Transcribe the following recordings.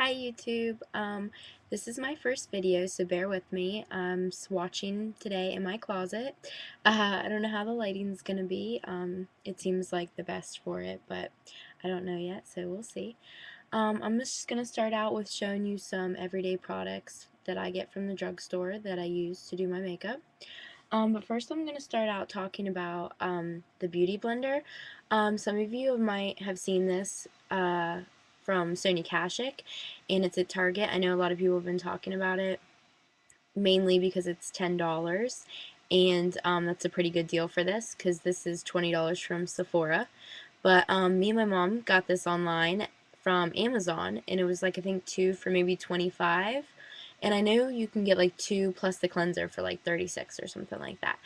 Hi YouTube. This is my first video, so bear with me. I'm swatching today in my closet. I don't know how the lighting's gonna be. It seems like the best for it, but I don't know yet, so we'll see. I'm just gonna start out with showing you some everyday products that I get from the drugstore that I use to do my makeup. But first I'm gonna start out talking about the Beauty Blender. Some of you might have seen this from Sony Kashik, and it's at Target. I know a lot of people have been talking about it, mainly because it's $10, and that's a pretty good deal for this, because this is $20 from Sephora. But me and my mom got this online from Amazon, and it was like I think two for maybe 25. And I know you can get like two plus the cleanser for like 36 or something like that.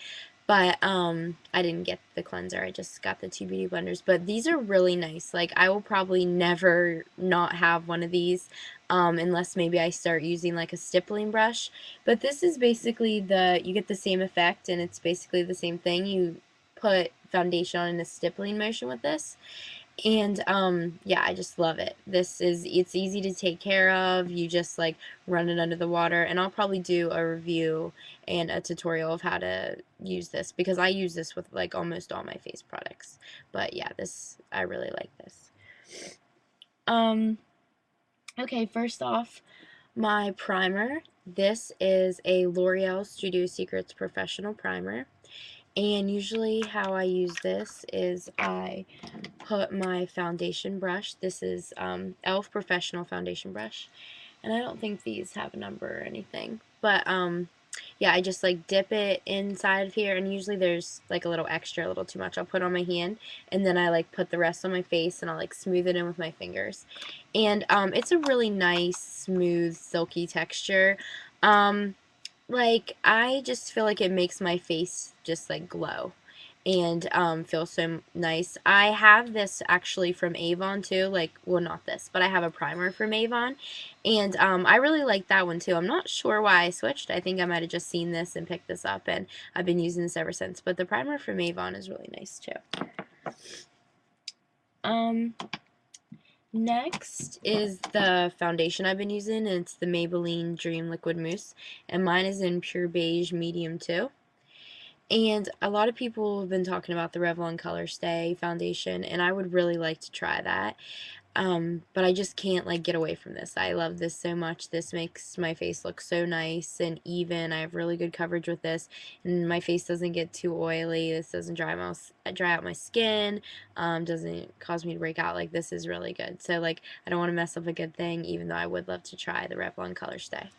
But I didn't get the cleanser. I just got the two beauty blenders. But these are really nice. Like I will probably never not have one of these unless maybe I start using like a stippling brush. But this is basically you get the same effect, and it's basically the same thing. You put foundation on in a stippling motion with this. And yeah, I just love it. It's easy to take care of. You just like run it under the water, and I'll probably do a review and a tutorial of how to use this, because I use this with like almost all my face products. But yeah, I really like this. Um okay, first off, my primer. This is a L'Oreal Studio Secrets Professional Primer. And usually how I use this is I put my foundation brush. This is e.l.f. Professional Foundation Brush. And I don't think these have a number or anything. But yeah, I just like dip it inside of here, and usually there's like a little extra, a little too much. I'll put on my hand, and then I like put the rest on my face, and I'll like smooth it in with my fingers. And it's a really nice, smooth, silky texture. Like I just feel like it makes my face just like glow and feel so nice. I have this actually from Avon too, like, well, not this, but I have a primer from Avon, and I really like that one too. I'm not sure why I switched. I think I might have just seen this and picked this up, and I've been using this ever since. But the primer from Avon is really nice too. Um, Next is the foundation I've been using, and it's the Maybelline Dream Liquid Mousse, and mine is in Pure Beige Medium 2. And a lot of people have been talking about the Revlon Color Stay foundation, and I would really like to try that. But I just can't like get away from this. I love this so much. This makes my face look so nice and even. I have really good coverage with this, and my face doesn't get too oily. This doesn't dry out my skin. Doesn't cause me to break out. Like, this is really good. So like, I don't want to mess up a good thing, even though I would love to try the Revlon Color Stay.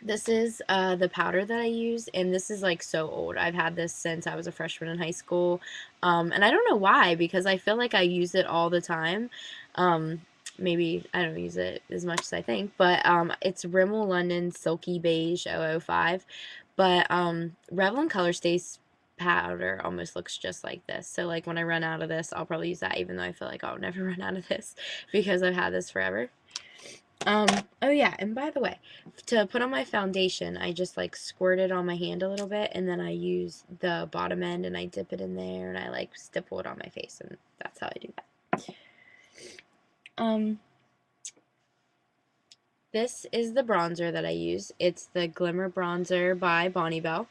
This is the powder that I use, and this is like so old. I've had this since I was a freshman in high school, and I don't know why, because I feel like I use it all the time. Maybe I don't use it as much as I think, but it's Rimmel London Silky Beige 005, but Revlon Color Stays powder almost looks just like this. So like when I run out of this, I'll probably use that, even though I feel like I'll never run out of this because I've had this forever. Oh yeah, and by the way, to put on my foundation, I just like squirt it on my hand a little bit, and then I use the bottom end and I dip it in there, and I like stipple it on my face, and that's how I do that. Um, This is the bronzer that I use. It's the Glimmer Bronzer by Bonnie Bell.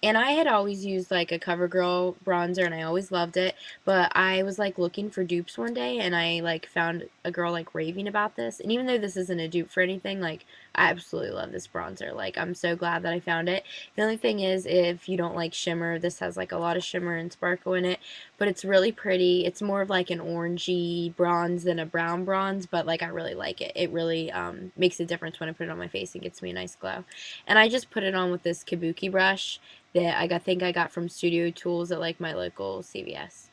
And I had always used like a CoverGirl bronzer, and I always loved it, but I was like looking for dupes one day, and I like found a girl like raving about this. And even though this isn't a dupe for anything, like I absolutely love this bronzer. Like, I'm so glad that I found it. The only thing is, if you don't like shimmer, this has like a lot of shimmer and sparkle in it, but it's really pretty. It's more of like an orangey bronze than a brown bronze, but like I really like it. It really makes a difference when I put it on my face. It gets me a nice glow. And I just put it on with this kabuki brush that think I got from Studio Tools at like my local CVS.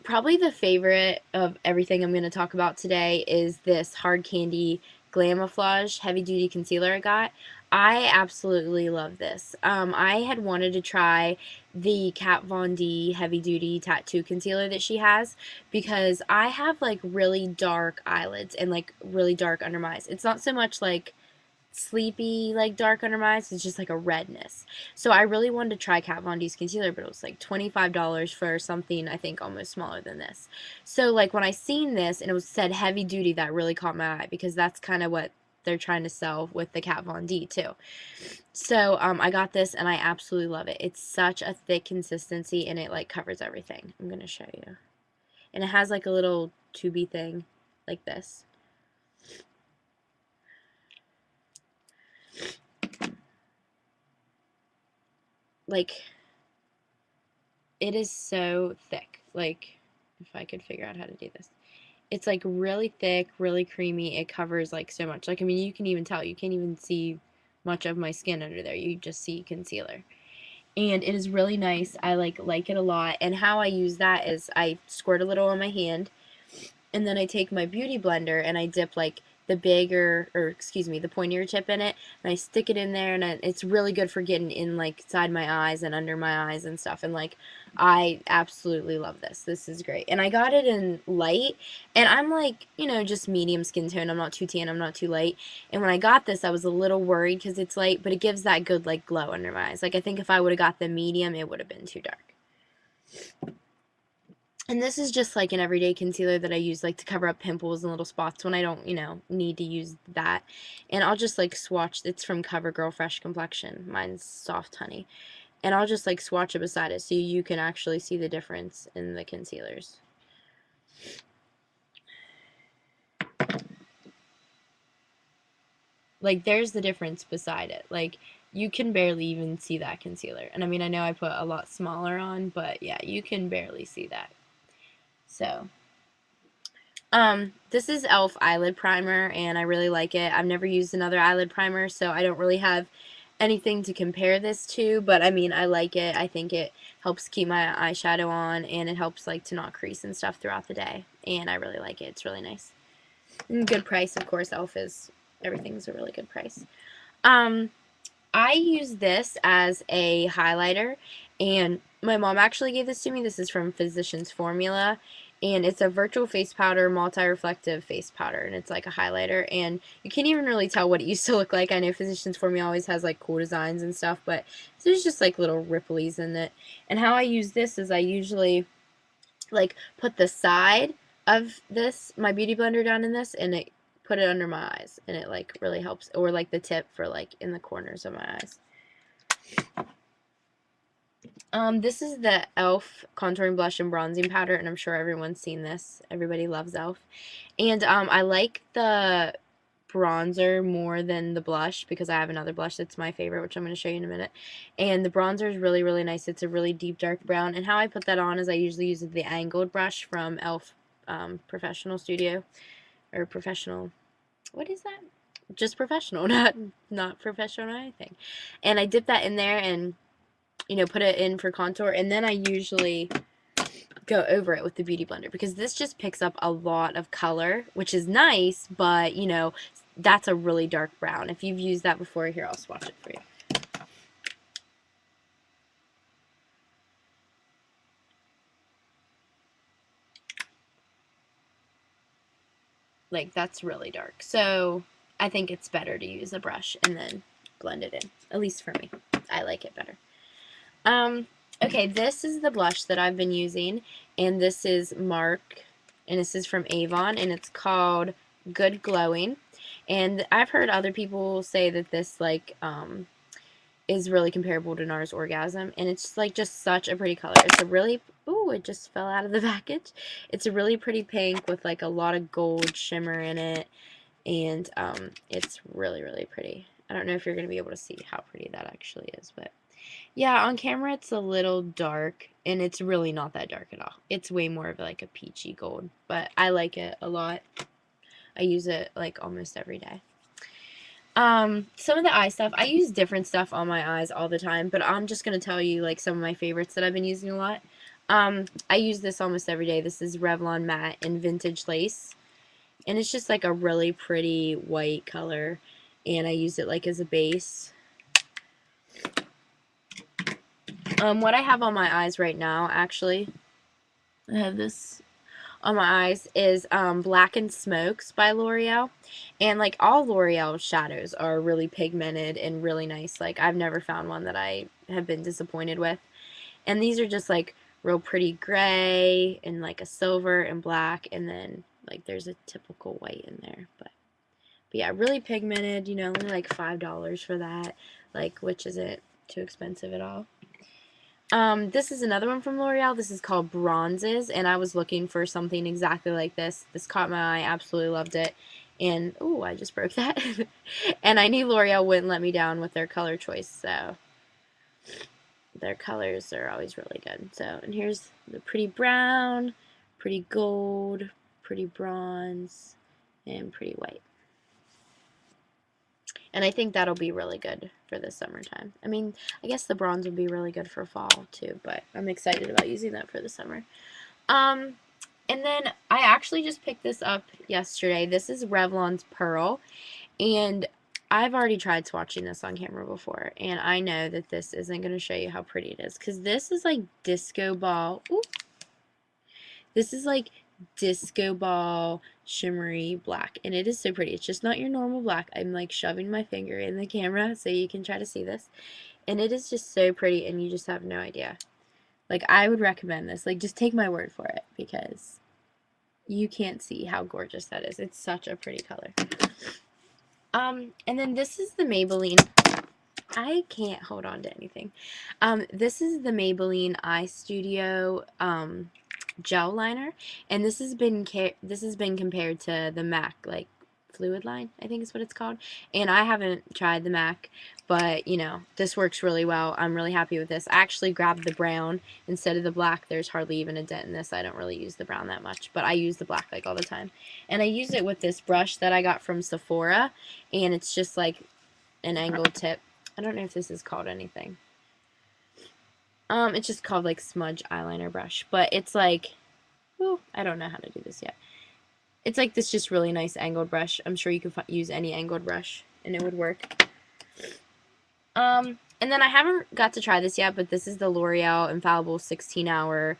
Probably the favorite of everything I'm going to talk about today is this Hard Candy Glamouflage Heavy Duty Concealer I got. I absolutely love this. I had wanted to try the Kat Von D Heavy Duty Tattoo Concealer that she has, because I have like really dark eyelids and like really dark under my eyes. It's not so much like sleepy, like dark under my eyes. It's just like a redness. So I really wanted to try Kat Von D's concealer, but it was like $25 for something I think almost smaller than this. So like when I seen this and it was said heavy duty, that really caught my eye because that's kind of what they're trying to sell with the Kat Von D too. So I got this and I absolutely love it. It's such a thick consistency and it like covers everything. I'm gonna show you. And it has like a little tubey thing like this. Like, it is so thick. Like, if I could figure out how to do this. It's like really thick, really creamy. It covers like so much. Like, I mean, you can even tell. You can't even see much of my skin under there. You just see concealer. And it is really nice. I like it a lot. And how I use that is I squirt a little on my hand, and then I take my beauty blender and I dip like the bigger, or excuse me, the pointier tip in it, and I stick it in there, and it's really good for getting in like inside my eyes and under my eyes and stuff. And like, I absolutely love this. This is great. And I got it in light, and I'm like, you know, just medium skin tone. I'm not too tan, I'm not too light. And when I got this, I was a little worried because it's light, but it gives that good like glow under my eyes. Like, I think if I would have got the medium, it would have been too dark. And this is just like an everyday concealer that I use like to cover up pimples and little spots when I don't, you know, need to use that. And I'll just like swatch. It's from CoverGirl Fresh Complexion. Mine's Soft Honey. And I'll just like swatch it beside it so you can actually see the difference in the concealers. Like, there's the difference beside it. Like, you can barely even see that concealer. And I mean, I know I put a lot smaller on, but yeah, you can barely see that. So this is e.l.f. eyelid primer, and I really like it. I've never used another eyelid primer, so I don't really have anything to compare this to, but I mean, I like it. I think it helps keep my eyeshadow on, and it helps like to not crease and stuff throughout the day, and I really like it. It's really nice. And good price, of course. e.l.f. is, everything's a really good price. I use this as a highlighter, and my mom actually gave this to me. This is from Physicians Formula, and it's a virtual face powder, multi-reflective face powder, and it's like a highlighter, and you can't even really tell what it used to look like. I know Physicians Formula always has like cool designs and stuff, but there's just like little ripples in it. And how I use this is I usually like put the side of this, my beauty blender, down in this, and it put it under my eyes, and it like really helps, or like the tip for like in the corners of my eyes. This is the e.l.f. contouring blush and bronzing powder, and I'm sure everyone's seen this. Everybody loves e.l.f. And I like the bronzer more than the blush because I have another blush that's my favorite, which I'm going to show you in a minute. And the bronzer is really, really nice. It's a really deep dark brown. And how I put that on is I usually use the angled brush from e.l.f. Professional Studio, or Professional, what is that? Just Professional, not professional or anything. And I dip that in there and, you know, put it in for contour, and then I usually go over it with the Beauty Blender because this just picks up a lot of color, which is nice, but, you know, that's a really dark brown. If you've used that before, here, I'll swatch it for you. Like, that's really dark. So I think it's better to use a brush and then blend it in, at least for me. I like it better. Okay, this is the blush that I've been using, and this is Mark, and this is from Avon, and it's called Good Glowing. And I've heard other people say that this like is really comparable to NARS Orgasm, and it's like just such a pretty color. It's a really, ooh, it just fell out of the package. It's a really pretty pink with like a lot of gold shimmer in it, and it's really, really pretty. I don't know if you're going to be able to see how pretty that actually is, but yeah, on camera it's a little dark, and it's really not that dark at all. It's way more of like a peachy gold, but I like it a lot. I use it like almost every day. Some of the eye stuff, I use different stuff on my eyes all the time, but I'm just going to tell you like some of my favorites that I've been using a lot. I use this almost every day. This is Revlon Matte in Vintage Lace, and it's just like a really pretty white color, and I use it like as a base. What I have on my eyes right now, actually, I have this on my eyes is Black and Smokes by L'Oreal. And like all L'Oreal shadows are really pigmented and really nice. Like I've never found one that I have been disappointed with. And these are just like real pretty gray and like a silver and black, and then like there's a typical white in there. But yeah, really pigmented, you know, only like $5 for that, like, which isn't too expensive at all. This is another one from L'Oreal. This is called Bronzes, and I was looking for something exactly like this. This caught my eye, absolutely loved it. And, oh, I just broke that. And I knew L'Oreal wouldn't let me down with their color choice, so their colors are always really good. So, and here's the pretty brown, pretty gold, pretty bronze, and pretty white. And I think that'll be really good for the summertime. I mean, I guess the bronze would be really good for fall too, but I'm excited about using that for the summer. Um, and then I actually just picked this up yesterday. This is Revlon's Pearl, and I've already tried swatching this on camera before, and I know that this isn't going to show you how pretty it is, because this is like disco ball. Ooh, this is like disco ball shimmery black, and it is so pretty. It's just not your normal black. I'm like shoving my finger in the camera so you can try to see this, and it is just so pretty, and you just have no idea. Like, I would recommend this. Like, just take my word for it, because you can't see how gorgeous that is. It's such a pretty color. And then this is the Maybelline. I can't hold on to anything. This is the Maybelline Eye Studio gel liner, and this has been compared to the MAC, like fluid line, I think is what it's called. And I haven't tried the MAC, but you know, this works really well. I'm really happy with this. I actually grabbed the brown instead of the black. There's hardly even a dent in this. I don't really use the brown that much, but I use the black like all the time. And I use it with this brush that I got from Sephora, and it's just like an angled tip. I don't know if this is called anything. It's just called like smudge eyeliner brush, but it's like, well, I don't know how to do this yet. It's like this just really nice angled brush. I'm sure you could use any angled brush and it would work. And then I haven't got to try this yet, but this is the L'Oreal Infallible 16-hour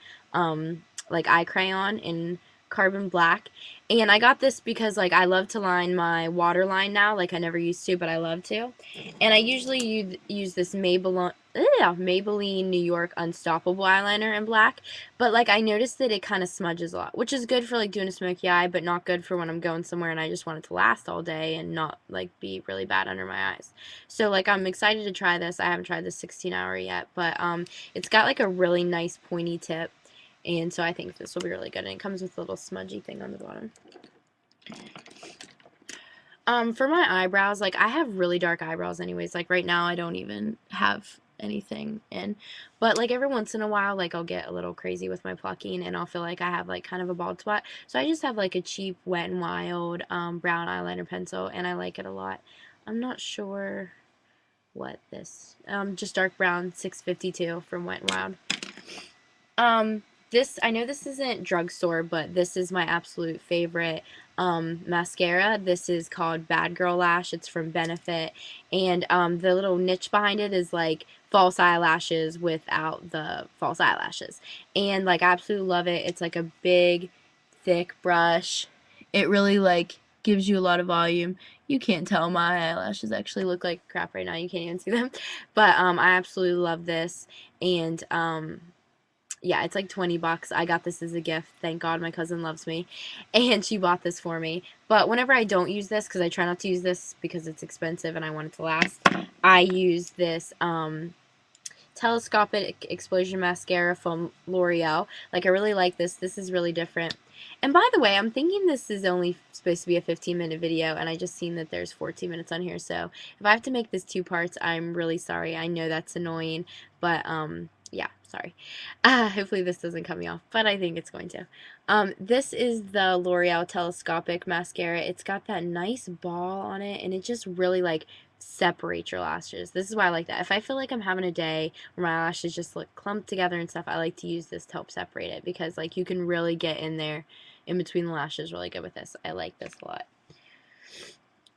like eye crayon in carbon black. And I got this because like I love to line my waterline now, like I never used to, but I love to. And I usually use this Maybelline New York Unstoppable eyeliner in black, but like I noticed that it kind of smudges a lot, which is good for like doing a smoky eye, but not good for when I'm going somewhere and I just want it to last all day and not like be really bad under my eyes. So like I'm excited to try this. I haven't tried the 16-hour yet, but it's got like a really nice pointy tip. And so I think this will be really good. And it comes with a little smudgy thing on the bottom. For my eyebrows, like I have really dark eyebrows anyways. Like right now I don't even have anything in. But like every once in a while, like I'll get a little crazy with my plucking and I'll feel like I have like kind of a bald spot. So I just have like a cheap Wet n Wild brown eyeliner pencil, and I like it a lot. I'm not sure what this, just dark brown 652 from Wet n Wild. This, I know this isn't drugstore, but this is my absolute favorite mascara. This is called Bad Girl Lash. It's from Benefit, and the little niche behind it is like false eyelashes without the false eyelashes, and like I absolutely love it. It's like a big, thick brush. It really like gives you a lot of volume. You can't tell my eyelashes actually look like crap right now. You can't even see them, but I absolutely love this, and yeah, it's like 20 bucks. I got this as a gift. Thank God my cousin loves me, and she bought this for me. But whenever I don't use this, because I try not to use this because it's expensive and I want it to last, I use this telescopic explosion mascara from L'Oreal. Like I really like this. This is really different. And by the way, I'm thinking this is only supposed to be a 15-minute video, and I just seen that there's 14 minutes on here. So if I have to make this 2 parts, I'm really sorry. I know that's annoying, but yeah, sorry. Hopefully this doesn't cut me off, but I think it's going to. This is the L'Oreal Telescopic Mascara. It's got that nice ball on it, and it just really like separates your lashes. This is why I like that. If I feel like I'm having a day where my lashes just look clumped together and stuff, I like to use this to help separate it, because like you can really get in there in between the lashes really good with this. I like this a lot.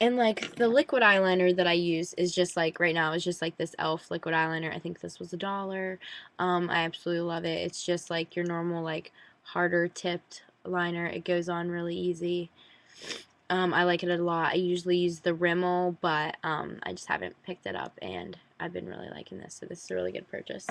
And like the liquid eyeliner that I use is just like right now is just like this e.l.f. liquid eyeliner. I think this was $1. I absolutely love it. It's just like your normal like harder tipped liner. It goes on really easy. I like it a lot. I usually use the Rimmel, but I just haven't picked it up, and I've been really liking this, so this is a really good purchase.